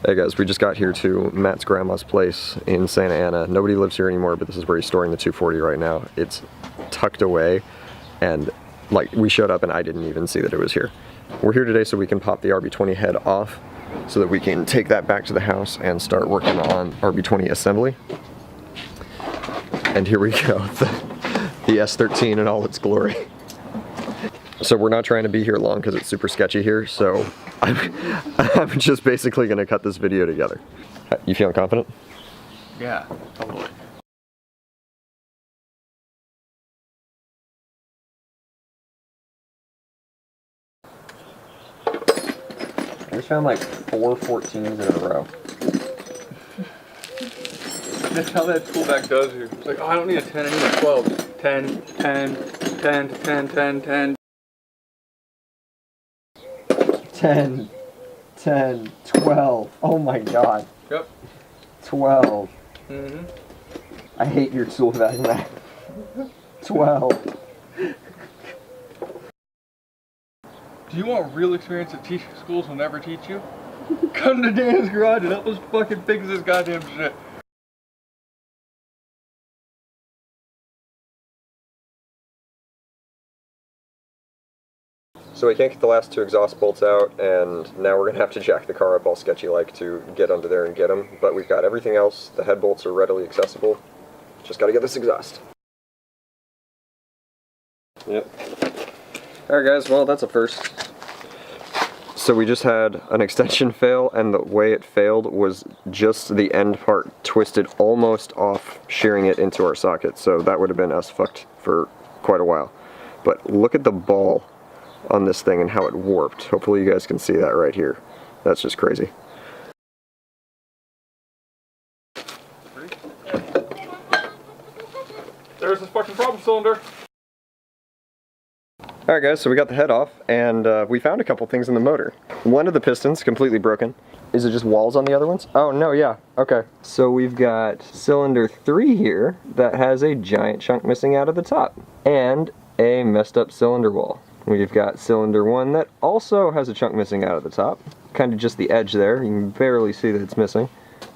Hey guys, we just got here to Matt's grandma's place in Santa Ana. Nobody lives here anymore, but this is where he's storing the 240 right now. It's tucked away, and like we showed up and I didn't even see that it was here. We're here today so we can pop the RB20 head off so that we can take that back to the house and start working on RB20 assembly. And here we go, the S13 in all its glory. So we're not trying to be here long because it's super sketchy here, so I'm just basically gonna cut this video together. You feeling confident? Yeah, totally. I just found like 4 14s in a row. That's how that toolback does you. It's like, oh, I don't need a 10, I need a 12. 10, 10, 10, 10, 10, 10. 10, 10, 12. Oh my god. Yep. 12. Mm-hmm. I hate your tool bag, man. 12. Do you want real experience that schools will never teach you? Come to Dan's garage and help us fucking fix this goddamn shit. So we can't get the last 2 exhaust bolts out, and now we're gonna have to jack the car up all sketchy like to get under there and get them. But we've got everything else. The head bolts are readily accessible. Just gotta get this exhaust. Yep. Alright guys, well that's a first. So we just had an extension fail, and the way it failed was just the end part twisted almost off, shearing it into our socket. So that would have been us fucked for quite a while. But look at the ball on this thing and how it warped. Hopefully you guys can see that right here. That's just crazy. There's this fucking problem cylinder. Alright guys, so we got the head off, and we found a couple things in the motor. One of the pistons completely broken. Is it just walls on the other ones? Oh no, yeah, okay. So we've got cylinder 3 here that has a giant chunk missing out of the top, and a messed up cylinder wall. We've got cylinder 1 that also has a chunk missing out of the top. Kind of just the edge there, you can barely see that it's missing.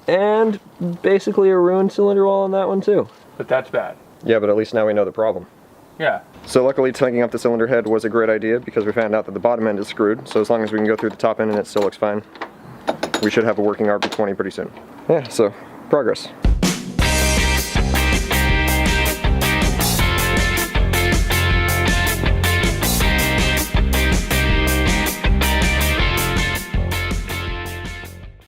And basically a ruined cylinder wall on that one too. But that's bad. Yeah, but at least now we know the problem. Yeah. So luckily taking up the cylinder head was a great idea because we found out that the bottom end is screwed, so as long as we can go through the top end and it still looks fine, we should have a working RB20 pretty soon. Yeah, so progress.